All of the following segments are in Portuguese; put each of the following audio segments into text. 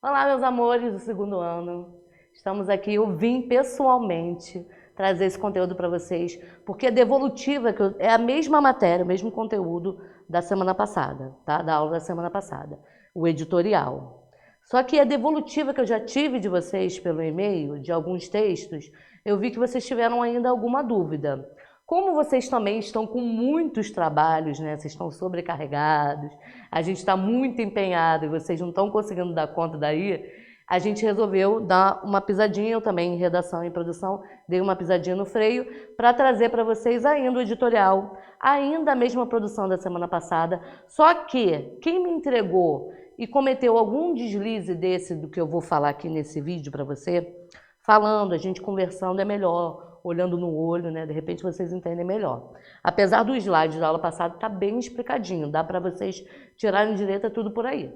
Olá, meus amores do segundo ano. Estamos aqui, eu vim pessoalmente trazer esse conteúdo para vocês, porque a devolutiva é a mesma matéria, o mesmo conteúdo da semana passada, tá? Da aula da semana passada, o editorial. Só que a devolutiva que eu já tive de vocês pelo e-mail, de alguns textos, eu vi que vocês tiveram ainda alguma dúvida. Como vocês também estão com muitos trabalhos, né? Vocês estão sobrecarregados, a gente está muito empenhado e vocês não estão conseguindo dar conta daí, a gente resolveu dar uma pisadinha, eu também em redação e produção, dei uma pisadinha no freio para trazer para vocês ainda o editorial, ainda a mesma produção da semana passada, só que quem me entregou e cometeu algum deslize desse do que eu vou falar aqui nesse vídeo para você, falando, a gente conversando é melhor, olhando no olho, né? De repente vocês entendem melhor. Apesar do slide da aula passada tá bem explicadinho, dá para vocês tirarem direito tudo por aí.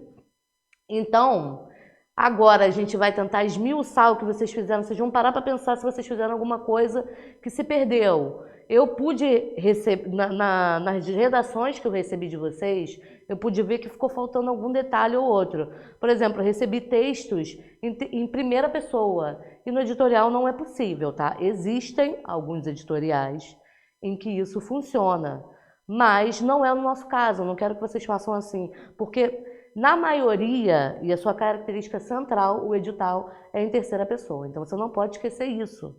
Então, agora a gente vai tentar esmiuçar o que vocês fizeram. Vocês vão parar para pensar se vocês fizeram alguma coisa que se perdeu. Eu pude receber, nas redações que eu recebi de vocês, eu pude ver que ficou faltando algum detalhe ou outro. Por exemplo, eu recebi textos em primeira pessoa e no editorial não é possível, tá? Existem alguns editoriais em que isso funciona, mas não é o nosso caso. Eu não quero que vocês façam assim, porque na maioria, e a sua característica central, o edital é em terceira pessoa. Então você não pode esquecer isso,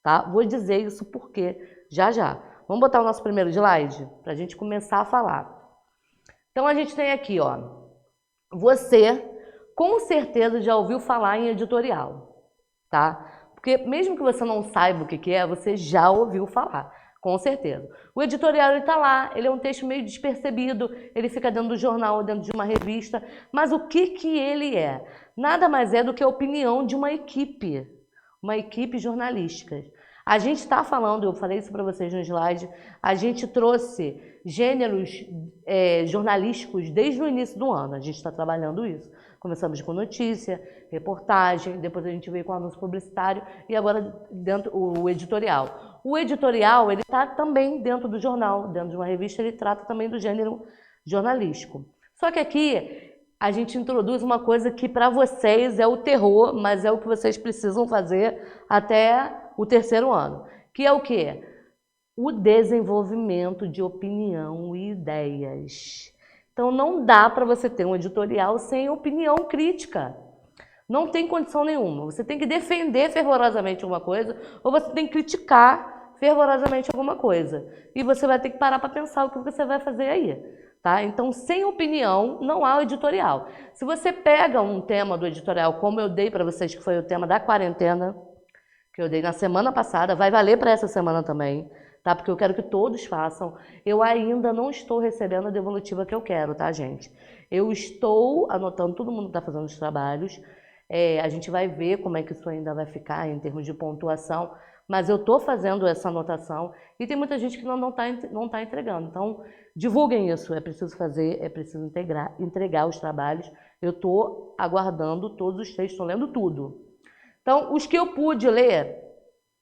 tá? Vou dizer isso porque já. Vamos botar o nosso primeiro slide para a gente começar a falar. Então a gente tem aqui, ó, você com certeza já ouviu falar em editorial, tá? Porque mesmo que você não saiba o que é, você já ouviu falar, com certeza. O editorial está lá, ele é um texto meio despercebido, ele fica dentro do jornal, dentro de uma revista, mas o que ele é? Nada mais é do que a opinião de uma equipe jornalística. A gente está falando, eu falei isso para vocês no slide, a gente trouxe gêneros jornalísticos desde o início do ano, a gente está trabalhando isso. Começamos com notícia, reportagem, depois a gente veio com anúncio publicitário e agora dentro o editorial. O editorial, ele está também dentro do jornal, dentro de uma revista, ele trata também do gênero jornalístico. Só que aqui a gente introduz uma coisa que para vocês é o terror, mas é o que vocês precisam fazer até o terceiro ano, que é o quê? O desenvolvimento de opinião e ideias. Então não dá para você ter um editorial sem opinião crítica. Não tem condição nenhuma. Você tem que defender fervorosamente uma coisa ou você tem que criticar fervorosamente alguma coisa. E você vai ter que parar para pensar o que você vai fazer aí. Tá? Então, sem opinião, não há editorial. Se você pega um tema do editorial, como eu dei para vocês, que foi o tema da quarentena, que eu dei na semana passada, vai valer para essa semana também, tá? Porque eu quero que todos façam. Eu ainda não estou recebendo a devolutiva que eu quero, tá, gente? Eu estou anotando todo mundo que está fazendo os trabalhos. A gente vai ver como é que isso ainda vai ficar em termos de pontuação, mas eu estou fazendo essa anotação e tem muita gente que não tá entregando. Então, divulguem isso, é preciso fazer, é preciso entregar os trabalhos. Eu estou aguardando todos os textos, estou lendo tudo. Então, os que eu pude ler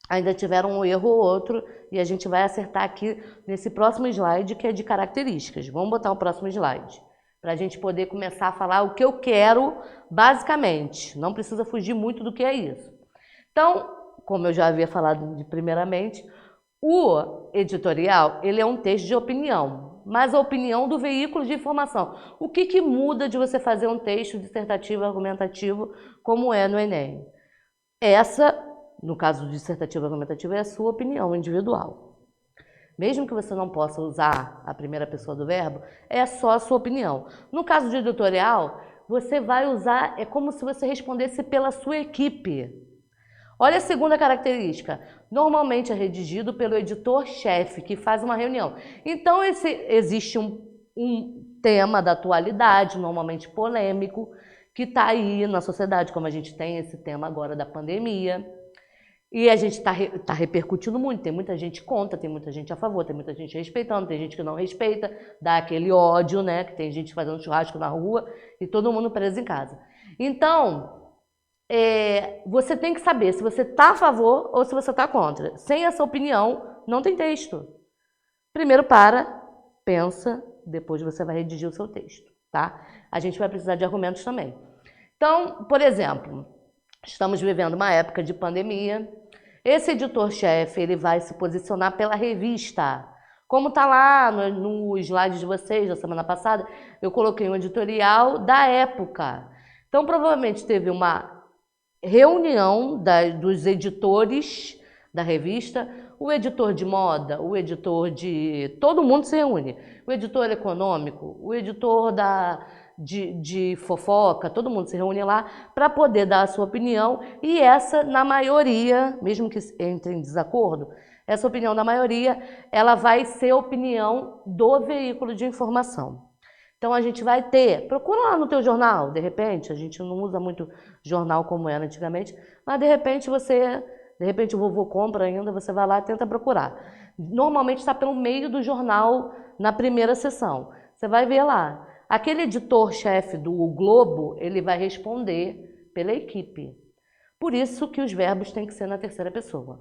ainda tiveram um erro ou outro e a gente vai acertar aqui nesse próximo slide, que é de características. Vamos botar o próximo slide, para a gente poder começar a falar o que eu quero basicamente. Não precisa fugir muito do que é isso. Então, como eu já havia falado primeiramente, o editorial, ele é um texto de opinião, mas a opinião do veículo de informação. O que muda de você fazer um texto dissertativo argumentativo como é no Enem? Essa, no caso do dissertativo argumentativo, é a sua opinião individual. Mesmo que você não possa usar a primeira pessoa do verbo, é só a sua opinião. No caso de editorial, você vai usar, é como se você respondesse pela sua equipe. Olha a segunda característica. Normalmente é redigido pelo editor-chefe, que faz uma reunião. Então, existe um tema da atualidade, normalmente polêmico, que está aí na sociedade, como a gente tem esse tema agora da pandemia. E a gente está repercutindo muito, tem muita gente contra, tem muita gente a favor, tem muita gente respeitando, tem gente que não respeita, dá aquele ódio, né? Que tem gente fazendo churrasco na rua e todo mundo preso em casa. Então, você tem que saber se você está a favor ou se você está contra. Sem essa opinião, não tem texto. Primeiro pensa, depois você vai redigir o seu texto, tá? A gente vai precisar de argumentos também. Então, por exemplo, estamos vivendo uma época de pandemia. Esse editor-chefe, ele vai se posicionar pela revista. Como está lá no slide de vocês da semana passada, eu coloquei um editorial da época. Então, provavelmente teve uma reunião dos editores da revista, o editor de moda, o editor de... Todo mundo se reúne. O editor econômico, o editor de fofoca, todo mundo se reúne lá para poder dar a sua opinião e essa, na maioria, mesmo que entre em desacordo, essa opinião da maioria, ela vai ser a opinião do veículo de informação. Então a gente vai ter, procura lá no teu jornal, de repente, a gente não usa muito jornal como era antigamente, mas de repente o vovô compra ainda, você vai lá e tenta procurar. Normalmente está pelo meio do jornal na primeira seção. Você vai ver lá. Aquele editor-chefe do Globo, ele vai responder pela equipe. Por isso que os verbos têm que ser na terceira pessoa.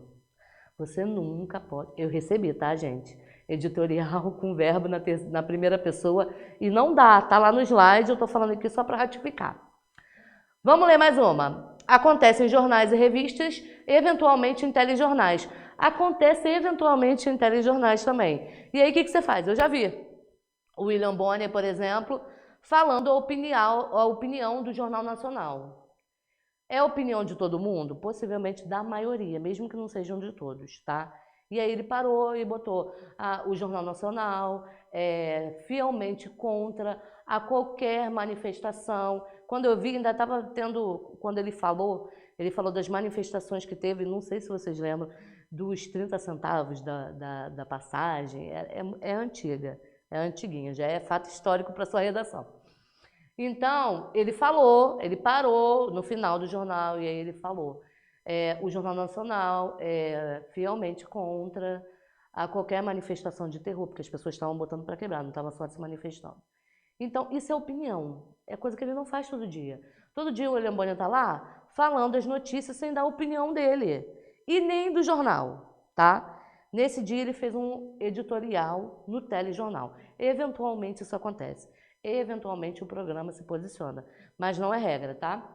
Você nunca pode... Eu recebi, tá, gente? Editorial com verbo na primeira pessoa e não dá, tá lá no slide, eu tô falando aqui só para ratificar. Vamos ler mais uma. Acontece em jornais e revistas, eventualmente em telejornais. Acontece eventualmente em telejornais também. E aí o que você faz? Eu já vi o William Bonner, por exemplo, falando a opinião do Jornal Nacional. É a opinião de todo mundo? Possivelmente da maioria, mesmo que não sejam de todos, tá? E aí ele parou e botou o Jornal Nacional fielmente contra a qualquer manifestação. Quando eu vi, ainda estava tendo, quando ele falou das manifestações que teve, não sei se vocês lembram, dos 30 centavos da passagem, é antiga, é antiguinha, já é fato histórico para sua redação. Então, ele parou no final do jornal, e aí ele falou, o Jornal Nacional é fielmente contra a qualquer manifestação de terror, porque as pessoas estavam botando para quebrar, não estavam só se manifestando. Então, isso é opinião, é coisa que ele não faz todo dia. Todo dia o William Bonner está lá falando as notícias sem dar a opinião dele, e nem do jornal, tá? Nesse dia ele fez um editorial no telejornal. Eventualmente isso acontece. Eventualmente o programa se posiciona, mas não é regra, tá?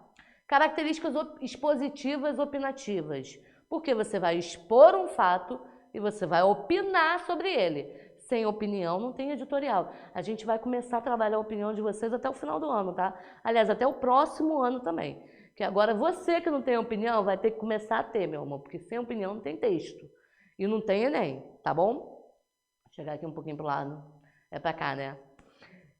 Características expositivas opinativas, porque você vai expor um fato e você vai opinar sobre ele. Sem opinião não tem editorial. A gente vai começar a trabalhar a opinião de vocês até o final do ano, tá? Aliás, até o próximo ano também. Que agora você que não tem opinião vai ter que começar a ter, meu amor, porque sem opinião não tem texto. E não tem Enem, tá bom? Vou chegar aqui um pouquinho pro lado. É pra cá, né?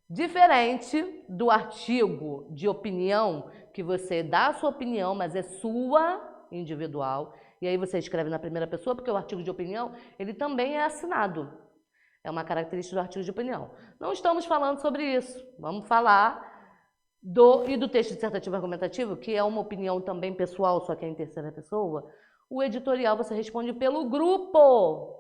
Diferente do artigo de opinião, que você dá a sua opinião, mas é sua, individual, e aí você escreve na primeira pessoa, porque o artigo de opinião, ele também é assinado. É uma característica do artigo de opinião. Não estamos falando sobre isso. Vamos falar do texto dissertativo argumentativo, que é uma opinião também pessoal, só que é em terceira pessoa. O editorial você responde pelo grupo.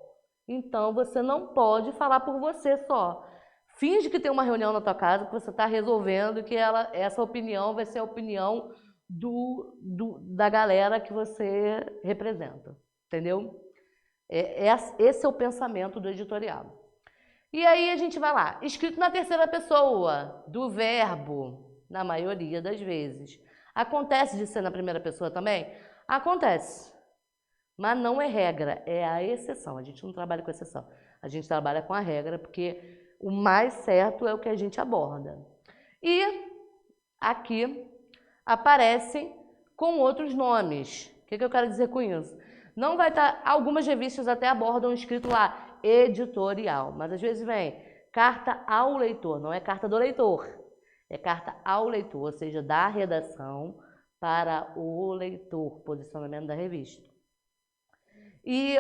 Então, você não pode falar por você só. Finge que tem uma reunião na tua casa, que você está resolvendo, que essa opinião vai ser a opinião da galera que você representa. Entendeu? Esse é o pensamento do editorial. E aí a gente vai lá. Escrito na terceira pessoa, do verbo, na maioria das vezes. Acontece de ser na primeira pessoa também? Acontece. Mas não é regra, é a exceção. A gente não trabalha com exceção. A gente trabalha com a regra, porque o mais certo é o que a gente aborda. E aqui aparecem com outros nomes. O que eu quero dizer com isso? Não vai estar... Algumas revistas até abordam escrito lá, editorial. Mas às vezes vem carta ao leitor. Não é carta do leitor. É carta ao leitor, ou seja, da redação para o leitor. Posicionamento da revista.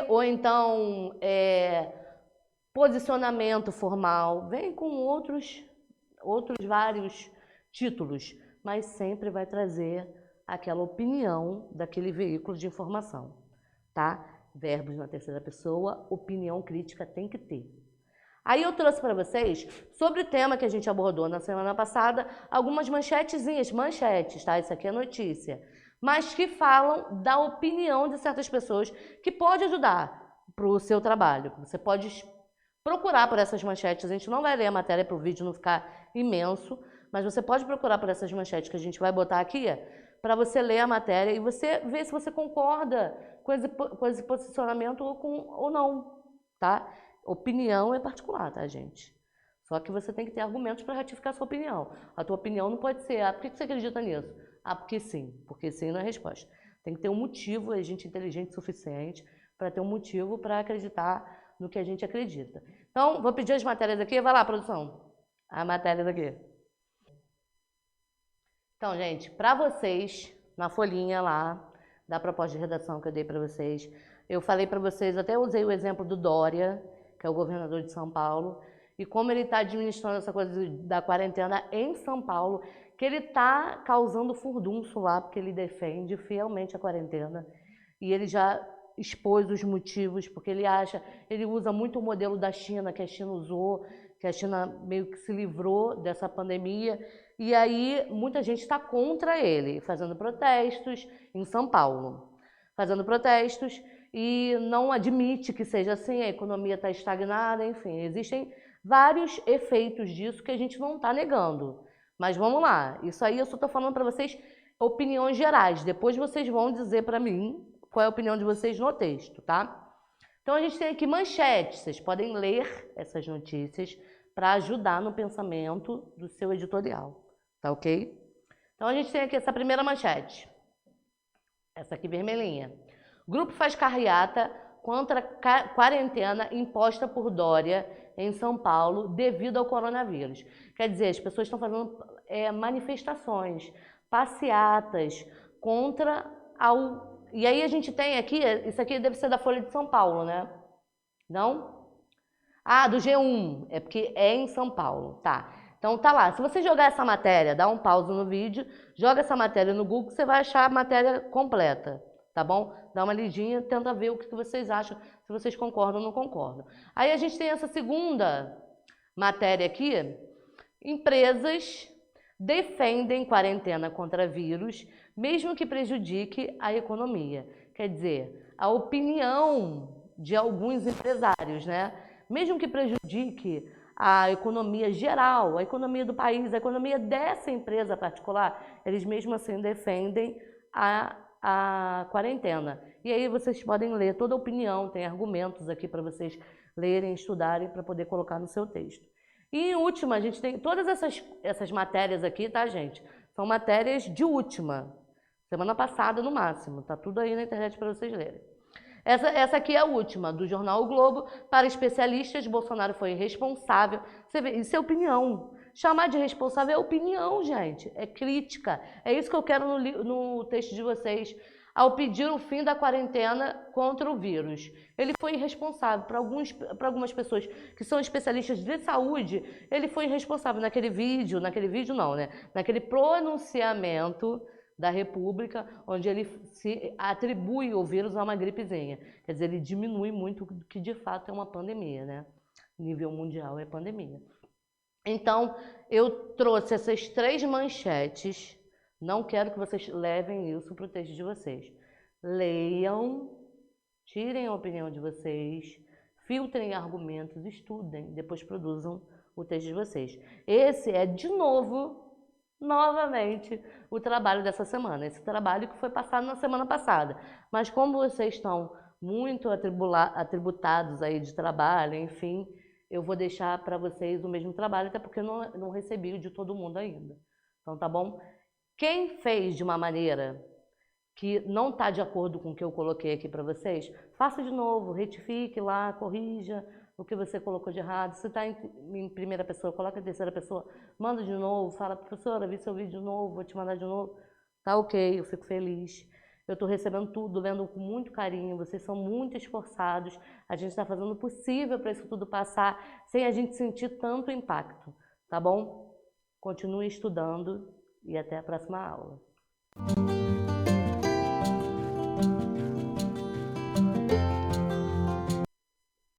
Ou então... posicionamento formal, vem com outros vários títulos, mas sempre vai trazer aquela opinião daquele veículo de informação, tá? Verbos na terceira pessoa, opinião crítica tem que ter. Aí eu trouxe para vocês, sobre o tema que a gente abordou na semana passada, algumas manchetes, tá? Isso aqui é notícia, mas que falam da opinião de certas pessoas que pode ajudar para o seu trabalho. Você pode procurar por essas manchetes, a gente não vai ler a matéria para o vídeo não ficar imenso, Mas você pode procurar por essas manchetes que a gente vai botar aqui, para você ler a matéria e você ver se você concorda com esse posicionamento ou não, tá? Opinião é particular, tá, gente? Só que você tem que ter argumentos para ratificar a sua opinião. A tua opinião não pode ser, por que você acredita nisso? Porque sim não é a resposta. Tem que ter um motivo, a gente é inteligente o suficiente para ter um motivo para acreditar no que a gente acredita. Então, vou pedir as matérias aqui, vai lá, produção. A matéria daqui. Então, gente, para vocês, na folhinha lá, da proposta de redação que eu dei para vocês, eu falei para vocês, até usei o exemplo do Dória, que é o governador de São Paulo, e como ele está administrando essa coisa da quarentena em São Paulo, que ele está causando furdunço lá, porque ele defende fielmente a quarentena, e ele já expôs os motivos, porque ele usa muito o modelo da China, que a China usou, que a China meio que se livrou dessa pandemia, e aí muita gente está contra ele, fazendo protestos em São Paulo, fazendo protestos e não admite que seja assim, a economia está estagnada, enfim, existem vários efeitos disso que a gente não está negando. Mas vamos lá, isso aí eu só estou falando para vocês opiniões gerais, depois vocês vão dizer para mim qual é a opinião de vocês no texto, tá? Então a gente tem aqui manchetes, vocês podem ler essas notícias para ajudar no pensamento do seu editorial, tá ok? Então a gente tem aqui essa primeira manchete, essa aqui vermelhinha. Grupo faz carreata contra quarentena imposta por Dória em São Paulo devido ao coronavírus. Quer dizer, as pessoas estão fazendo manifestações, passeatas contra ao... E aí a gente tem aqui, isso aqui deve ser da Folha de São Paulo, né? Não? Do G1, é porque é em São Paulo, tá. Então tá lá, se você jogar essa matéria, dá um pause no vídeo, joga essa matéria no Google, você vai achar a matéria completa, tá bom? Dá uma lidinha, tenta ver o que vocês acham, se vocês concordam ou não concordam. Aí a gente tem essa segunda matéria aqui, empresas defendem quarentena contra vírus, mesmo que prejudique a economia. Quer dizer, a opinião de alguns empresários, né? Mesmo que prejudique a economia geral, a economia do país, a economia dessa empresa particular, eles mesmo assim defendem a quarentena. E aí vocês podem ler toda a opinião, tem argumentos aqui para vocês lerem, estudarem, para poder colocar no seu texto. E em última, a gente tem todas essas matérias aqui, tá, gente? São matérias de última, semana passada no máximo, tá tudo aí na internet para vocês lerem. Essa aqui é a última, do jornal O Globo. Para especialistas, Bolsonaro foi irresponsável. Você vê, isso é opinião. Chamar de responsável é opinião, gente. É crítica. É isso que eu quero no texto de vocês. Ao pedir o fim da quarentena contra o vírus. Ele foi irresponsável. Para algumas pessoas que são especialistas de saúde, ele foi irresponsável naquele vídeo não, né? Naquele pronunciamento da República, onde ele se atribui o vírus a uma gripezinha. Quer dizer, ele diminui muito o que de fato é uma pandemia, né? Nível mundial é pandemia. Então, eu trouxe essas 3 manchetes. Não quero que vocês levem isso para o texto de vocês. Leiam, tirem a opinião de vocês, filtrem argumentos, estudem, depois produzam o texto de vocês. Esse é, de novo, novamente, o trabalho dessa semana. Esse trabalho que foi passado na semana passada. Mas como vocês estão muito atributados aí de trabalho, enfim, eu vou deixar para vocês o mesmo trabalho, até porque eu não recebi o de todo mundo ainda. Então, tá bom? Quem fez de uma maneira que não está de acordo com o que eu coloquei aqui para vocês, faça de novo, retifique lá, corrija o que você colocou de errado. Se está em primeira pessoa, coloca em terceira pessoa, manda de novo, fala, professora, vi seu vídeo de novo, vou te mandar de novo. Tá ok, eu fico feliz. Eu estou recebendo tudo, lendo com muito carinho, vocês são muito esforçados, a gente está fazendo o possível para isso tudo passar, sem a gente sentir tanto impacto, tá bom? Continue estudando e até a próxima aula.